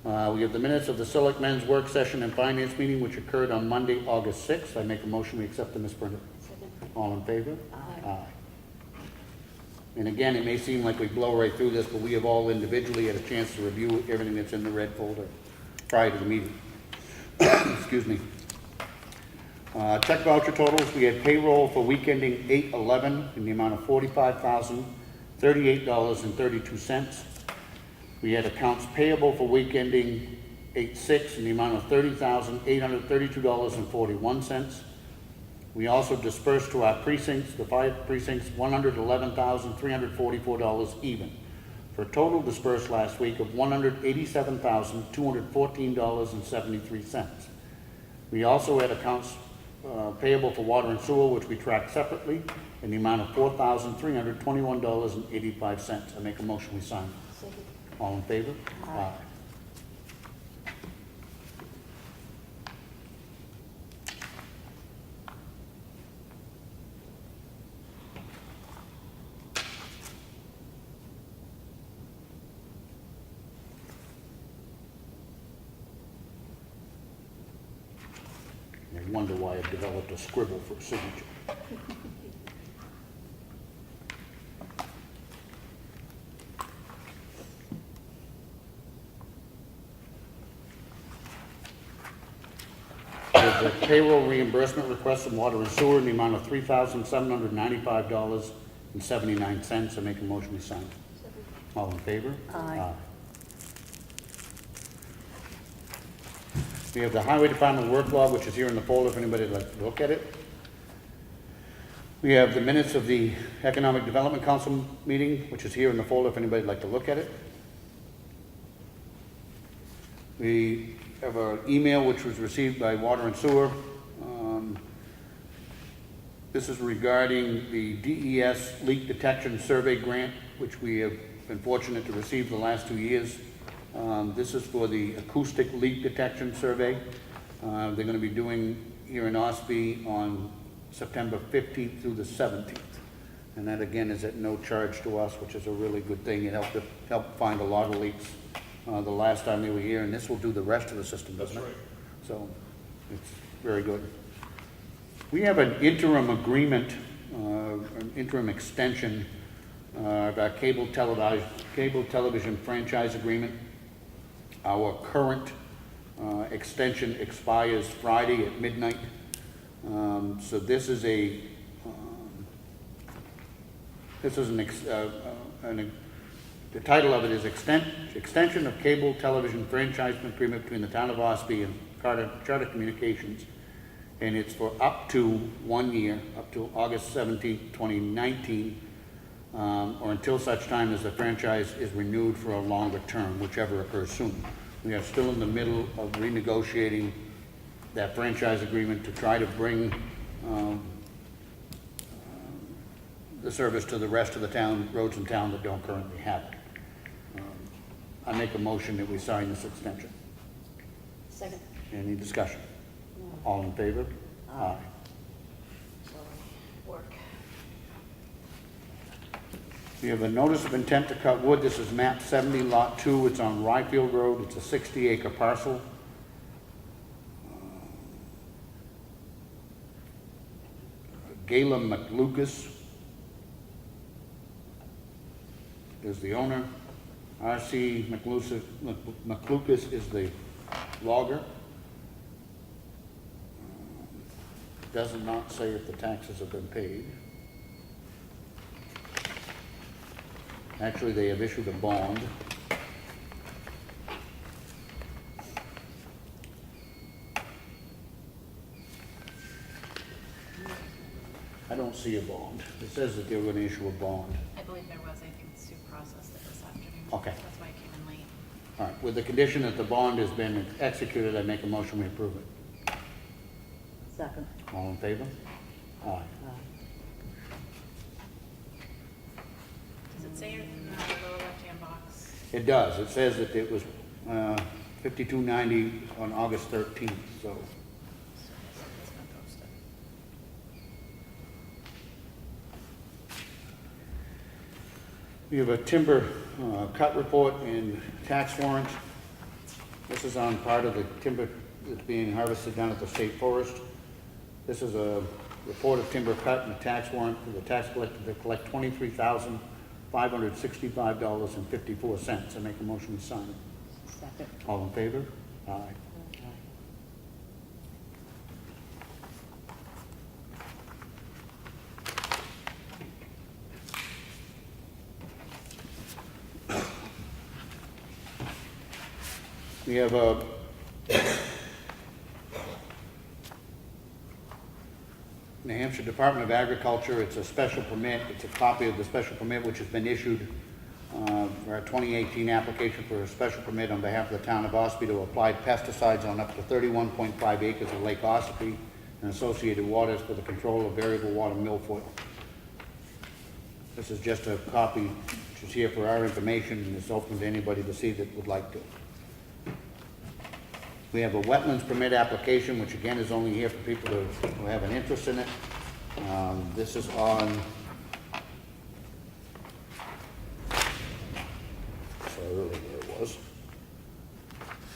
We have the minutes of the Selectmen's work session and finance meeting, which occurred on Monday, August 6th. I make a motion, we accept them as printed. Second. All in favor? Aye. And again, it may seem like we blow right through this, but we have all individually had a chance to review everything that's in the red folder prior to the meeting. Excuse me. Check voucher totals, we had payroll for week ending 8/11 in the amount of $45,038.32. We had accounts payable for week ending 8/6 in the amount of $30,832.41. We also dispersed to our precincts, the 5 precincts, $111,344 even, for a total dispersed last week of $187,214.73. We also had accounts payable for water and sewer, which we track separately, in the amount of $4,321.85. I make a motion we sign. Second. All in favor? Aye. I wonder why I developed a scribble for a signature. There's a payroll reimbursement request from water and sewer in the amount of $3,795.79. I make a motion we sign. Second. All in favor? Aye. We have the Highway Department work log, which is here in the folder if anybody would like to look at it. We have the minutes of the Economic Development Council meeting, which is here in the folder if anybody would like to look at it. We have an email which was received by Water and Sewer. This is regarding the DES leak detection survey grant, which we have been fortunate to receive the last 2 years. This is for the acoustic leak detection survey. They're going to be doing here in Ossipee on September 15th through the 17th. And that again is at no charge to us, which is a really good thing. It helped find a lot of leaks the last time they were here, and this will do the rest of the system, doesn't it? That's right. So it's very good. We have an interim agreement, an interim extension of our cable television franchise agreement. Our current extension expires Friday at midnight. So this is the title of it is Extension of Cable Television Franchise Agreement between the Town of Ossipee and Charter Communications. And it's for up to 1 year, up to August 17th, 2019, or until such time as the franchise is renewed for a longer term, whichever occurs sooner. We are still in the middle of renegotiating that franchise agreement to try to bring the service to the rest of the town, roads in town that don't currently have it. I make a motion that we sign this extension. Second. Any discussion? No. All in favor? Aye. Sorry. Work. We have a notice of intent to cut wood. This is map 70, lot 2. It's on Ryfield Road. It's a 60-acre parcel. Gayla McLucas is the owner. R.C. McLucas is the logger. Does not say if the taxes have been paid. Actually, they have issued a bond. I don't see a bond. It says that they're going to issue a bond. I believe there was, I think Sue processed it this afternoon. Okay. That's why it came in late. All right, with the condition that the bond has been executed, I make a motion we approve it. Second. All in favor? Aye. Does it say in the lower left-hand box? It does. It says that it was $52.90 on August 13th, so. It's been posted. We have a timber cut report and tax warrant. This is on part of the timber that's being harvested down at the state forest. This is a report of timber cut and a tax warrant for the tax collector to collect $23,565.54. I make a motion to sign it. Second. All in favor? Aye. We have a New Hampshire Department of Agriculture. It's a special permit. It's a copy of the special permit which has been issued for our 2018 application for a special permit on behalf of the town of Ossipee to apply pesticides on up to 31.5 acres of Lake Ossipee and associated waters for the control of variable water milfoil. This is just a copy which is here for our information, and it's open to anybody to see that would like to. We have a wetlands permit application, which again is only here for people who have an interest in it. This is on, sorry, really where it was.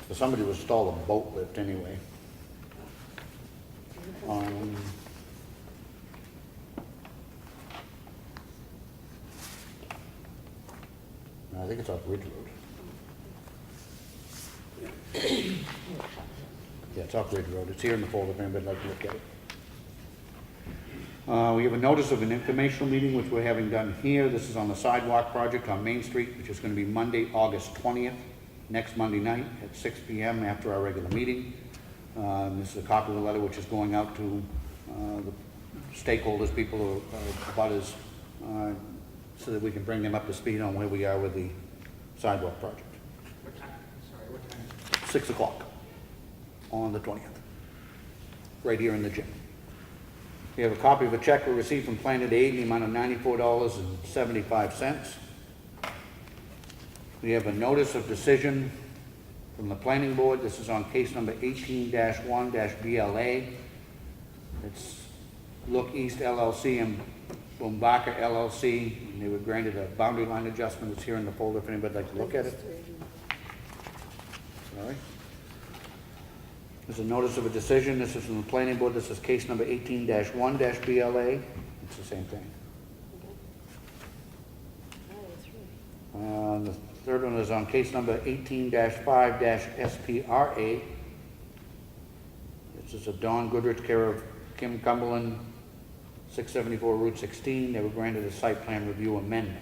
For somebody to install a boat lift anyway. I think it's off Ridge Road. Yeah, it's off Ridge Road. It's here in the folder if anybody'd like to look at it. We have a notice of an informational meeting, which we're having done here. This is on the sidewalk project on Main Street, which is going to be Monday, August 20th, next Monday night at 6 p.m. after our regular meeting. This is a copy of the letter which is going out to the stakeholders, people who are abutters, so that we can bring them up to speed on where we are with the sidewalk project. What time? Sorry, what time? 6 o'clock on the 20th, right here in the gym. We have a copy of a check we received from Planet Aid in the amount of $94.75. We have a notice of decision from the planning board. This is on case number 18-1-BLA. It's Look East LLC and Bumbaka LLC. And they were granted a boundary line adjustment. It's here in the folder if anybody'd like to look at it. Sorry. There's a notice of a decision. This is from the planning board. This is case number 18-1-BLA. It's the same thing. The third one is on case number 18-5-SPRA. This is a Don Goodrich, care of Kim Cumberland, 674 Route 16. They were granted a site plan review amendment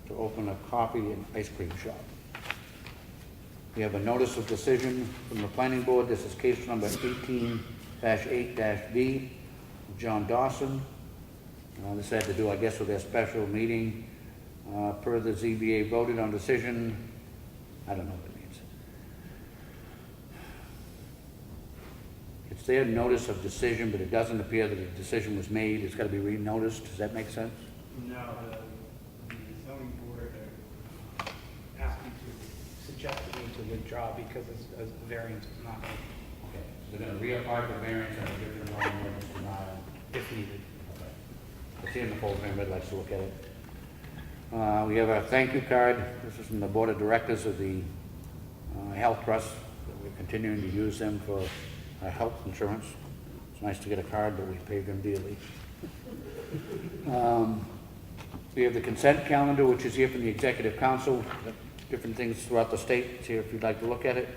to open a coffee and ice cream shop. We have a notice of decision from the planning board. This is case number 18-8-B, John Dawson. This had to do, I guess, with their special meeting. Per the ZBA voted on decision. I don't know what it means. It's their notice of decision, but it doesn't appear that a decision was made. It's got to be re-noticed. Does that make sense? No, the zoning board are asking to, suggested me to withdraw because a variance was not made, Okay. So they're going to reapply for variance and a different ordinance denial. if needed. Okay. It's here in the folder if anybody likes to look at it. We have a thank you card. This is from the Board of Directors of the Health Trust. We're continuing to use them for our health insurance. It's nice to get a card, but we pay them dearly. We have the consent calendar, which is here from the Executive Council, different things throughout the state. It's here if you'd like to look at it.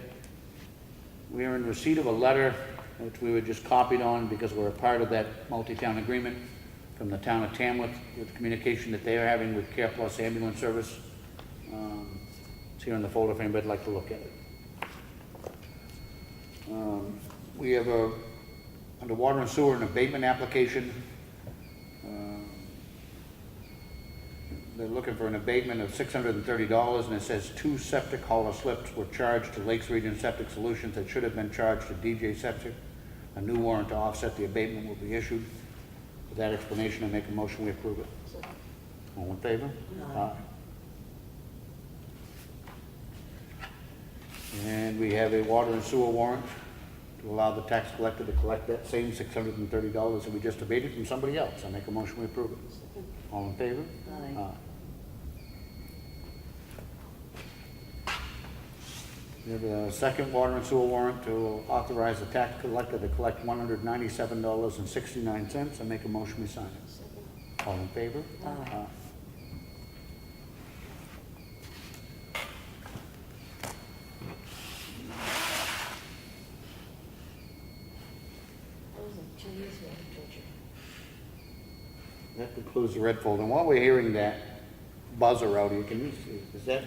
We are in receipt of a letter, which we were just copied on because we're a part of that multi-town agreement from the town of Tamworth with communication that they are having with Care Plus Ambulance Service. It's here in the folder if anybody'd like to look at it. We have under water and sewer, an abatement application. They're looking for an abatement of $630, and it says 2 septic hauler slips were charged to Lakes Region Septic Solutions that should have been charged to DJ Septic. A new warrant to offset the abatement will be issued. With that explanation, I make a motion we approve it. All in favor? Aye. And we have a water and sewer warrant to allow the tax collector to collect that same $630 that we just abated from somebody else. I make a motion we approve it. All in favor? Aye. We have a second water and sewer warrant to authorize the tax collector to collect $197.69. I make a motion we sign it. All in favor? Aye. That concludes the red folder. And while we're hearing that buzzer out here, can you see, is that?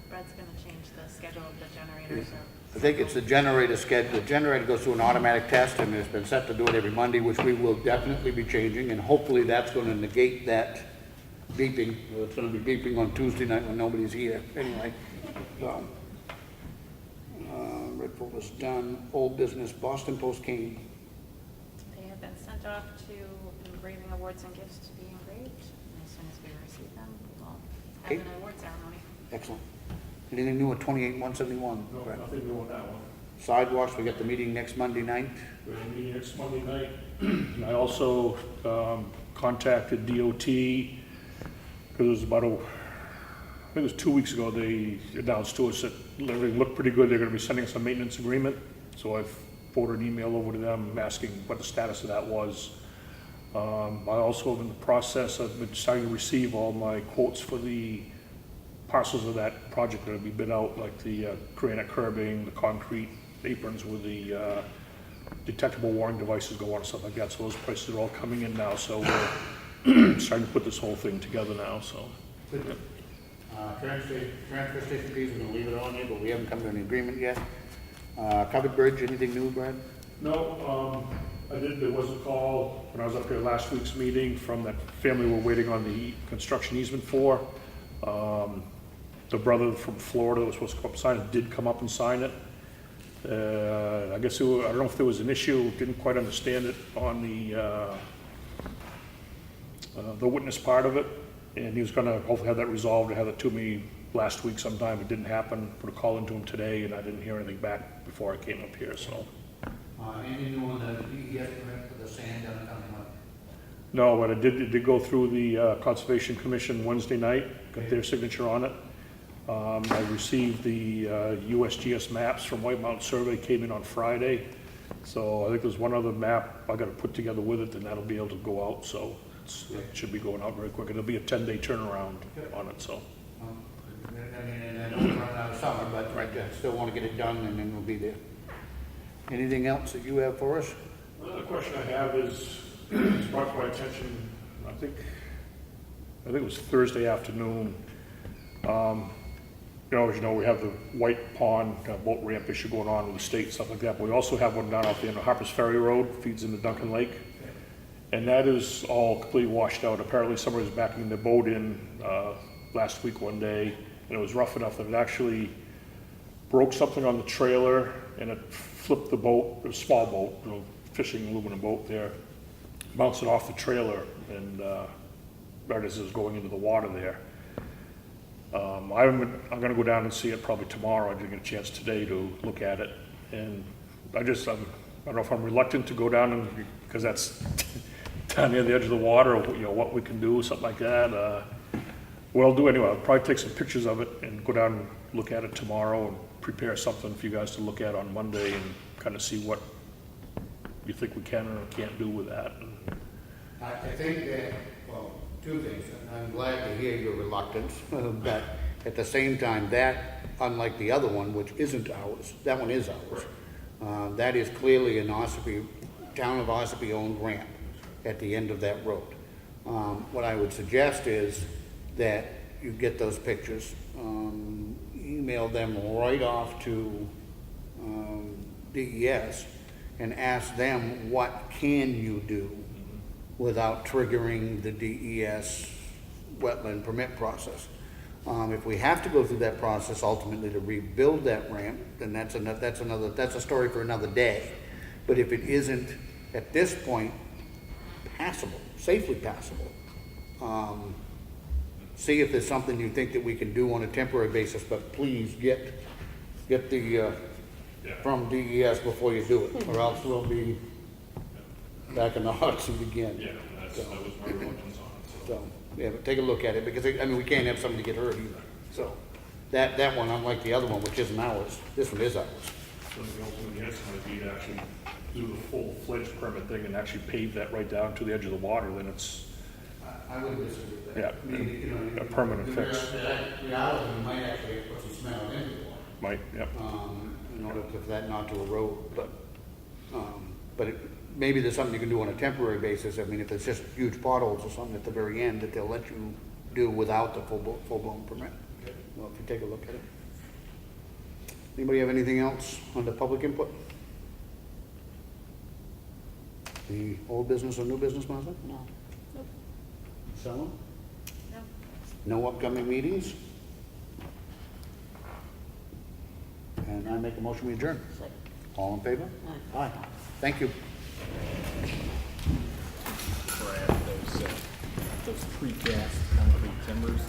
Brad's gonna change the schedule of the generator, so. I think it's the generator schedule. The generator goes through an automatic test and it's been set to do it every Monday, which we will definitely be changing, and hopefully that's going to negate that beeping. Well, it's going to be beeping on Tuesday night when nobody's here. Anyway, so, red folder's done. Old business, Boston Post came. They have been sent off to engraving awards and gifts to be engraved. And as soon as we receive them, we'll have Okay. an award ceremony. Excellent. Anything new at 28-171? No, nothing new on that one. Sidewalks, we got the meeting next Monday night. We're going to meet next Monday night. And I also contacted DOT, because it was about I think it was 2 weeks ago, they announced to us that everything looked pretty good. They're going to be sending us a maintenance agreement. So I've forwarded an email over to them asking what the status of that was. I also am in the process of been starting to receive all my quotes for the parcels of that project that will be bid out, like the granite curbing, the concrete aprons with the detectable warning devices go on and stuff like that. So those prices are all coming in now. So we're starting to put this whole thing together now. So. Transfer station fees, we're going to leave it on there, but we haven't come to an agreement yet. Covered bridge, anything new, Brad? No, there was a call when I was up here last week's meeting from that family we're waiting on the construction easement for. The brother from Florida that was supposed to come up and sign it did come up and sign it. I guess I don't know if there was an issue, didn't quite understand it on the witness part of it, and he was going to hopefully have that resolved and have it to me last week sometime. It didn't happen. Put a call into him today, and I didn't hear anything back before I came up here. So. Any new on the DES permit for the sand down at County Line? No, but it did go through the Conservation Commission Wednesday night, got their signature on it. I received the USGS maps from White Mountain Survey, came in on Friday. So I think there's one other map I got to put together with it, and that'll be able to go out. So it should be going out very quick. It'll be a 10-day turnaround on it. So. I mean, I know we're running out of summer, but I still want to get it done, and then we'll be there. Anything else that you have for us? Another question I have is, it's brought to my attention, I think it was Thursday afternoon. As you know, we have the White Pond boat ramp issue going on in the state, stuff like that. But we also have one down off the end of Harper's Ferry Road, feeds into Duncan Lake. And that is all completely washed out. Apparently somebody was backing the boat in last week one day, and it was rough enough that it actually broke something on the trailer, and it flipped the boat, a small boat, fishing aluminum boat there, bounced it off the trailer, and right as it was going into the water there. I'm going to go down and see it probably tomorrow. I didn't get a chance today to look at it, and I don't know if I'm reluctant to go down and because that's down near the edge of the water, or what we can do, something like that. What I'll do anyway, I'll probably take some pictures of it and go down and look at it tomorrow and prepare something for you guys to look at on Monday and kind of see what you think we can or can't do with that. And I think that, well, two things. I'm glad to hear your reluctance, but at the same time, that, unlike the other one, which isn't ours, that one is ours. That is clearly an Ossipee, town of Ossipee owned ramp at the end of that road. What I would suggest is that you get those pictures, email them right off to DES and ask them what can you do without triggering the DES wetland permit process. If we have to go through that process ultimately to rebuild that ramp, then that's a story for another day. But if it isn't at this point passable, safely passable, see if there's something you think that we can do on a temporary basis, but please get the, from DES before you do it, or else we'll be back in the hot seat again. Yeah, that was my reluctance on it, so. So, yeah, but take a look at it, because, I mean, we can't have somebody get hurt either. So, that one, unlike the other one, which isn't ours, this one is ours. So the ultimate answer might be to actually do the full-fledged permit thing and actually pave that right down to the edge of the water, then it's, I wouldn't disagree with that. Yeah, I mean, you know, a permanent fix. The reality, you might actually put some cement into the water, might, yep. in order for that not to erode, but maybe there's something you can do on a temporary basis. I mean, if it's just huge potholes or something at the very end that they'll let you do without the full-blown permit. Well, if you take a look at it. Anybody have anything else on the public input? The old business or new business, Martha? No. Selma? No. No upcoming meetings? And I make a motion we adjourn. All in favor? Aye. Thank you. Before I have those precast concrete timbers,